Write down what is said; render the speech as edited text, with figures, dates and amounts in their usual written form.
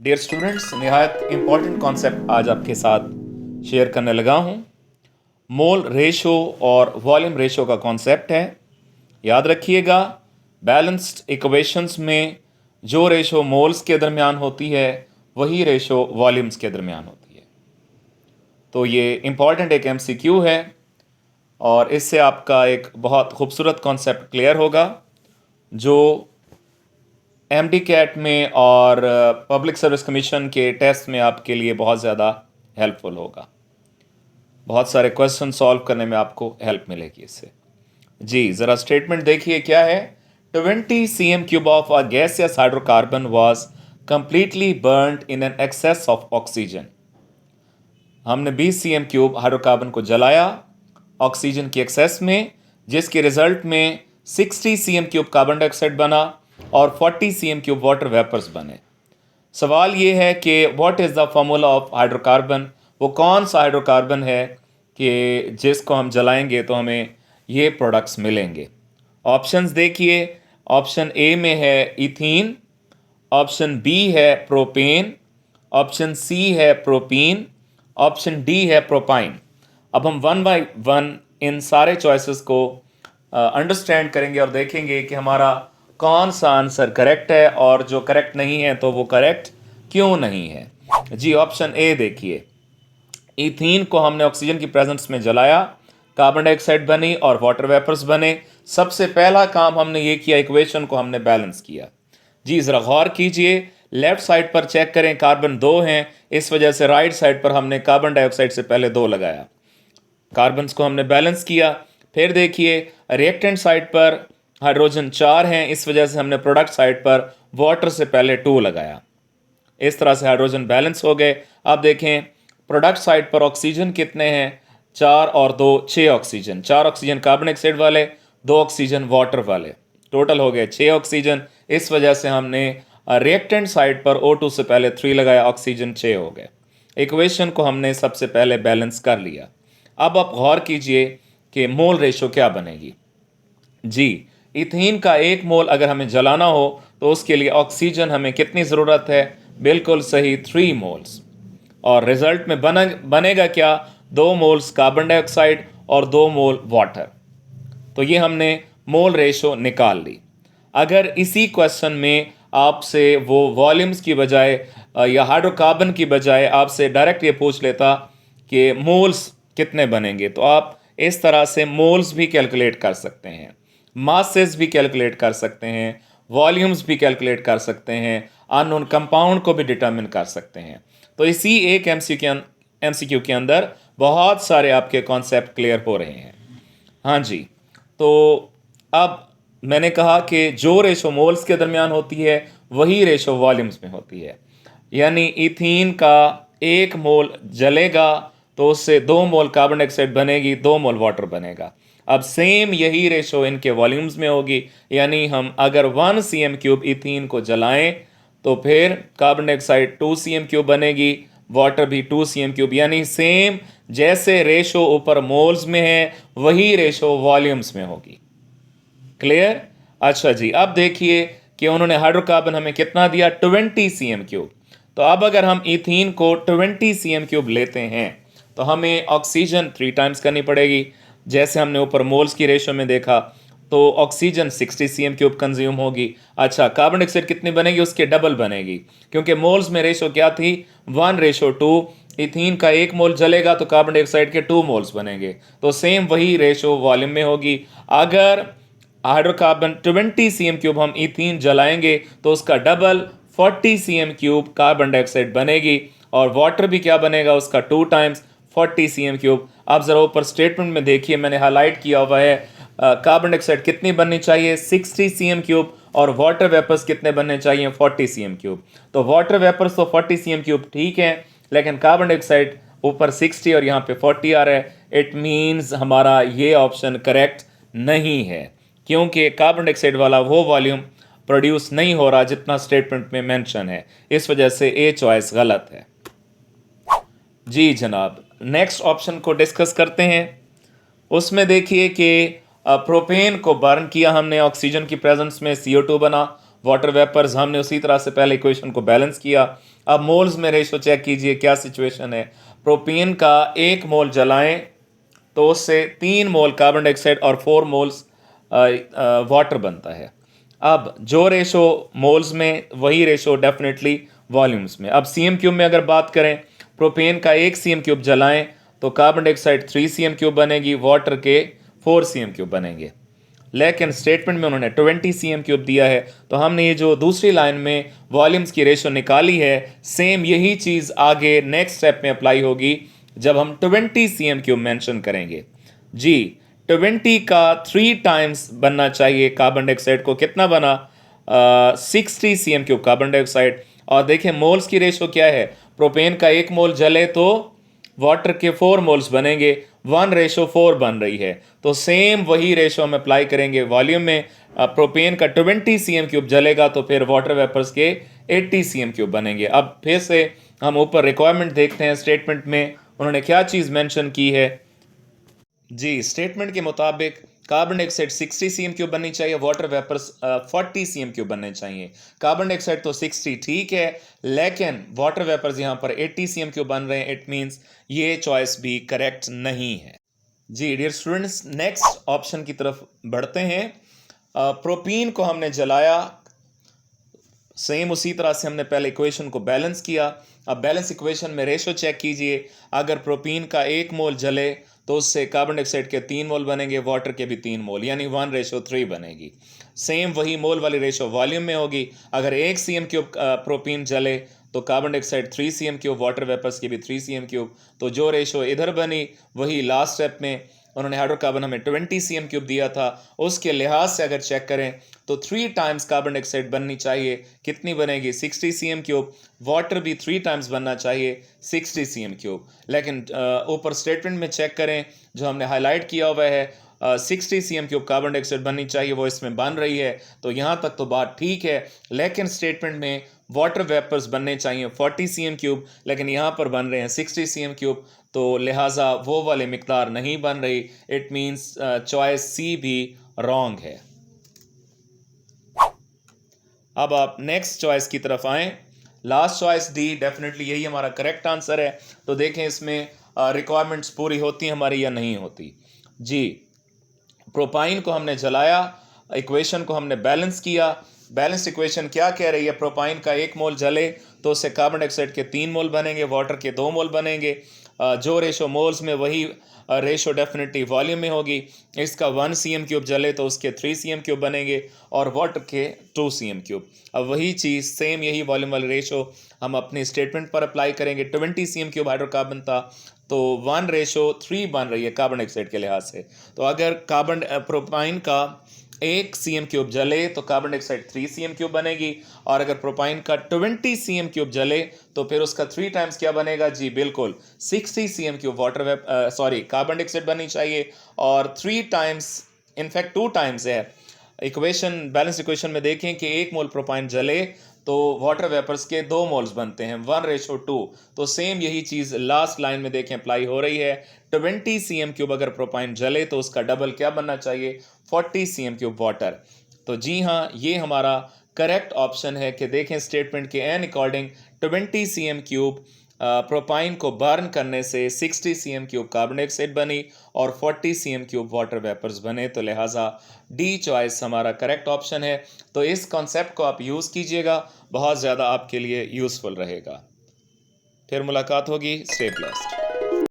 Dear students, निहायत important concept आज आपके साथ शेयर करने लगा हूँ। मोल रेशो और वॉल्यूम रेशो का कॉन्सेप्ट है। याद रखिएगा, बैलेंस्ड इक्वेशंस में जो रेशो मोल्स के दरमियान होती है वही रेशो वॉल्यूम्स के दरमियान होती है। तो ये इम्पॉर्टेंट एक एमसीक्यू है और इससे आपका एक बहुत खूबसूरत कॉन्सेप्ट क्लियर होगा जो एमडी कैट में और पब्लिक सर्विस कमीशन के टेस्ट में आपके लिए बहुत ज़्यादा हेल्पफुल होगा। बहुत सारे क्वेश्चन सॉल्व करने में आपको हेल्प मिलेगी इससे। जी ज़रा स्टेटमेंट देखिए क्या है। 20 cm cube of a gaseous hydrocarbon was completely burned in an excess of oxygen. हमने 20 cm क्यूब हाइड्रोकार्बन को जलाया ऑक्सीजन की एक्सेस में, जिसके रिजल्ट में 60 cm क्यूब कार्बन डाइऑक्साइड बना और 40 cm क्यूब वाटर वेपर्स बने। सवाल ये है कि what is the formula of hydrocarbon, वो कौन सा हाइड्रोकार्बन है कि जिसको हम जलाएंगे तो हमें ये प्रोडक्ट्स मिलेंगे। ऑप्शंस देखिए, ऑप्शन ए में है इथीन, ऑप्शन बी है प्रोपेन, ऑप्शन सी है प्रोपीन, ऑप्शन डी है प्रोपाइन। अब हम वन बाय वन इन सारे चॉइसेस को अंडरस्टैंड करेंगे और देखेंगे कि हमारा कौन सा आंसर करेक्ट है और जो करेक्ट नहीं है तो वो करेक्ट क्यों नहीं है। जी ऑप्शन ए देखिए, इथीन को हमने ऑक्सीजन की प्रेजेंस में जलाया, कार्बन डाइऑक्साइड बनी और वाटर वेपर्स बने। सबसे पहला काम हमने ये किया, इक्वेशन को हमने बैलेंस किया। जी ज़रा गौर कीजिए, लेफ्ट साइड पर चेक करें, कार्बन 2 हैं, इस वजह से राइट साइड पर हमने कार्बन डाइऑक्साइड से पहले 2 लगाया, कार्बन्स को हमने बैलेंस किया। फिर देखिए रिएक्टेंट साइड पर हाइड्रोजन 4 हैं, इस वजह से हमने प्रोडक्ट साइड पर वाटर से पहले 2 लगाया। इस तरह से हाइड्रोजन बैलेंस हो गए। अब देखें प्रोडक्ट साइड पर ऑक्सीजन कितने हैं, 4 और 2 6 ऑक्सीजन, 4 ऑक्सीजन कार्बन डाइऑक्साइड वाले, 2 ऑक्सीजन वाटर वाले, टोटल हो गए 6 ऑक्सीजन। इस वजह से हमने रिएक्टेंट साइड पर O2 से पहले 3 लगाया, ऑक्सीजन 6 हो गए। इक्वेशन को हमने सबसे पहले बैलेंस कर लिया। अब आप गौर कीजिए कि मोल रेशो क्या बनेगी। जी इथीन का 1 मोल अगर हमें जलाना हो तो उसके लिए ऑक्सीजन हमें कितनी ज़रूरत है, बिल्कुल सही 3 मोल्स। और रिजल्ट में बनेगा क्या, 2 मोल्स कार्बन डाइऑक्साइड और 2 मोल वाटर। तो ये हमने मोल रेशो निकाल ली। अगर इसी क्वेश्चन में आपसे वो वॉल्यूम्स की बजाय या हाइड्रोकार्बन की बजाय आपसे डायरेक्ट ये पूछ लेता कि मोल्स कितने बनेंगे, तो आप इस तरह से मोल्स भी कैलकुलेट कर सकते हैं, मासेस भी कैलकुलेट कर सकते हैं, वॉल्यूम्स भी कैलकुलेट कर सकते हैं, अननोन कंपाउंड को भी डिटरमिन कर सकते हैं। तो इसी एक एमसीक्यू के अंदर बहुत सारे आपके कॉन्सेप्ट क्लियर हो रहे हैं। हाँ जी, तो अब मैंने कहा कि जो रेशो मोल्स के दरमियान होती है वही रेशो वॉल्यूम्स में होती है। यानी इथीन का 1 मोल जलेगा तो उससे 2 मोल कार्बन डाइऑक्साइड बनेगी, 2 मोल वाटर बनेगा। अब सेम यही रेशो इनके वॉल्यूम्स में होगी। यानी हम अगर 1 cm क्यूब इथीन को जलाएं तो फिर कार्बन डाइऑक्साइड 2 cm क्यूब बनेगी, वाटर भी 2 cm क्यूब। यानी सेम जैसे रेशो ऊपर मोल्स में है वही रेशो वॉल्यूम्स में होगी। क्लियर? अच्छा जी, अब देखिए कि उन्होंने हाइड्रोकार्बन हमें कितना दिया, 20 cm क्यूब। तो अब अगर हम इथीन को 20 cm क्यूब लेते हैं तो हमें ऑक्सीजन 3 टाइम्स करनी पड़ेगी। जैसे हमने ऊपर मोल्स की रेशो में देखा तो ऑक्सीजन 60 cm क्यूब कंज्यूम होगी। अच्छा, कार्बन डाइऑक्साइड कितनी बनेगी, उसके डबल बनेगी, क्योंकि मोल्स में रेशो क्या थी, 1:2। इथीन का 1 मोल जलेगा तो कार्बन डाइऑक्साइड के 2 मोल्स बनेंगे। तो सेम वही रेशो वॉल्यूम में होगी। अगर हाइड्रोकार्बन 20 cm क्यूब हम इथीन जलाएंगे तो उसका double 40 cm cube carbon dioxide बनेगी, और वाटर भी क्या बनेगा, उसका 2 टाइम्स 40 cm क्यूब। अब ज़रा ऊपर स्टेटमेंट में देखिए, मैंने हाईलाइट किया हुआ है कार्बन डाइऑक्साइड कितनी बननी चाहिए, 60 cm क्यूब, और वाटर वेपर्स कितने बनने चाहिए, 40 cm क्यूब। तो वाटर वेपर्स तो 40 cm क्यूब ठीक है, लेकिन कार्बन डाइऑक्साइड ऊपर 60 और यहाँ पे 40 आ रहा है। इट मीन्स हमारा ये ऑप्शन करेक्ट नहीं है, क्योंकि कार्बन डाइऑक्साइड वाला वो वॉल्यूम प्रोड्यूस नहीं हो रहा जितना स्टेटमेंट में मेंशन है। इस वजह से ए चॉइस गलत है। जी जनाब, नेक्स्ट ऑप्शन को डिस्कस करते हैं। उसमें देखिए कि प्रोपेन को बर्न किया हमने ऑक्सीजन की प्रेजेंस में, CO2 बना, वाटर वेपर्स हमने उसी तरह से पहले इक्वेशन को बैलेंस किया। अब मोल्स में रेशो चेक कीजिए क्या सिचुएशन है। प्रोपेन का 1 मोल जलाएं तो उससे 3 मोल कार्बन डाइऑक्साइड और 4 मोल्स वाटर बनता है। अब जो रेशो मोल्स में वही रेशो डेफिनेटली वॉल्यूम्स में। अब सी एम क्यूब में अगर बात करें, प्रोपेन का 1 सी एम क्यूब जलाएं तो carbon dioxide 3 C M cube बनेगी, वाटर के 4 सी एम क्यूब बनेंगे। लेकिन स्टेटमेंट में उन्होंने 20 सी एम क्यूब दिया है, तो हमने ये जो दूसरी लाइन में वॉल्यूम्स की रेशो निकाली है, सेम यही चीज़ आगे नेक्स्ट स्टेप में अप्लाई होगी जब हम 20 सी एम क्यूब मैंशन करेंगे। जी 20 का 3 टाइम्स बनना चाहिए कार्बन डाइऑक्साइड को। कितना बना? 60 C M cube carbon dioxide. और देखें मोल्स की रेशो क्या है, प्रोपेन का 1 मोल जले तो वाटर के 4 मोल्स बनेंगे, 1:4 बन रही है। तो सेम वही रेशो हम अप्लाई करेंगे वॉल्यूम में। प्रोपेन का 20 सी एम क्यूब जलेगा तो फिर वाटर वेपर्स के 80 सी एम क्यूब बनेंगे। अब फिर से हम ऊपर रिक्वायरमेंट देखते हैं, स्टेटमेंट में उन्होंने क्या चीज़ मेंशन की है। जी स्टेटमेंट के मुताबिक carbon dioxide 60 C M cube बननी चाहिए, water vapours 40 C M cube बनने चाहिए। कार्बन डाइऑक्साइड तो 60 ठीक है, लेकिन वाटर वेपर्स यहाँ पर 80 सी एम क्यूब बन रहे हैं। इट मीन्स ये चॉइस भी करेक्ट नहीं है। जी डियर स्टूडेंट्स, नेक्स्ट ऑप्शन की तरफ बढ़ते हैं। प्रोपीन को हमने जलाया, सेम उसी तरह से हमने पहले इक्वेशन को बैलेंस किया। अब बैलेंस इक्वेशन में रेशो चेक कीजिए। अगर प्रोपीन का 1 मोल जले तो उससे कार्बन डाइऑक्साइड के 3 मोल बनेंगे, वाटर के भी 3 मोल, यानी 1:3 बनेगी। सेम वही मोल वाली रेशो वॉल्यूम में होगी। अगर 1 सी एम क्यूब प्रोपीन जले तो carbon dioxide 3 C M cube, water vapours की भी 3 सी एम क्यूब। तो जो रेशो इधर बनी वही लास्ट स्टेप में उन्होंने हाइड्रोकार्बन हमें 20 सी एम क्यूब दिया था, उसके लिहाज से अगर चेक करें तो 3 टाइम्स कार्बन डाइऑक्साइड बननी चाहिए। कितनी बनेगी? 60 सी एम क्यूब। वाटर भी 3 टाइम्स बनना चाहिए, 60 सी एम क्यूब। लेकिन ऊपर स्टेटमेंट में चेक करें, जो हमने हाईलाइट किया हुआ है 60 C M cube carbon dioxide बननी चाहिए, वो इसमें बन रही है। तो यहाँ तक तो बात ठीक है, लेकिन स्टेटमेंट में वाटर वेपर्स बनने चाहिए 40 सी एम क्यूब, लेकिन यहाँ पर बन रहे हैं 60 सी एम क्यूब, तो लिहाजा वो वाले मिकदार नहीं बन रही। इट मीन्स चॉइस सी भी रॉन्ग है। अब आप नेक्स्ट चॉइस की तरफ आएँ। लास्ट चॉइस डी, डेफिनेटली यही हमारा करेक्ट आंसर है। तो देखें इसमें रिक्वायरमेंट्स पूरी होती हैं हमारी या नहीं होती। जी प्रोपाइन को हमने जलाया, इक्वेशन को हमने बैलेंस किया। बैलेंस इक्वेशन क्या कह रही है? प्रोपाइन का 1 मोल जले तो उससे कार्बन डाइऑक्साइड के 3 मोल बनेंगे, वाटर के 2 मोल बनेंगे। जो रेशो मोल्स में वही रेशो डेफिनेटली वॉल्यूम में होगी। इसका 1 सी एम क्यूब जले तो उसके 3 सी एम क्यूब बनेंगे और वाटर के 2 सी एम क्यूब। अब वही चीज़ सेम यही वॉल्यूम वाली रेशो हम अपनी स्टेटमेंट पर अप्लाई करेंगे। 20 सी एम क्यूब हाइड्रोकार्बन था तो 1:3 बन रही है कार्बन डाइऑक्साइड के लिहाज से। तो अगर प्रोपाइन का 1 सी एम क्यूब जले तो carbon dioxide 3 C M cube बनेगी, और अगर प्रोपाइन का 20 सी एम क्यूब जले तो फिर उसका 3 टाइम्स क्या बनेगा? जी बिल्कुल 60 C M cube carbon dioxide बननी चाहिए, और 3 टाइम्स, इनफैक्ट 2 टाइम्स है। इक्वेशन, बैलेंस इक्वेशन में देखें कि 1 मोल प्रोपाइन जले तो वाटर वेपर्स के 2 मोल्स बनते हैं, 1:2। तो सेम यही चीज़ लास्ट लाइन में देखें अप्लाई हो रही है। 20 सी एम क्यूब अगर प्रोपाइन जले तो उसका डबल क्या बनना चाहिए? 40 सी एम क्यूब वाटर। तो जी हाँ, ये हमारा करेक्ट ऑप्शन है कि देखें स्टेटमेंट के एन according 20 C M cube propyne को बर्न करने से 60 C M cube carbon dioxide बनी और 40 C M cube water vapours बने। तो लिहाजा डी चॉइस हमारा करेक्ट ऑप्शन है। तो इस कॉन्सेप्ट को आप यूज़ कीजिएगा, बहुत ज़्यादा आपके लिए यूज़फुल रहेगा। फिर मुलाकात होगी। Stay blessed.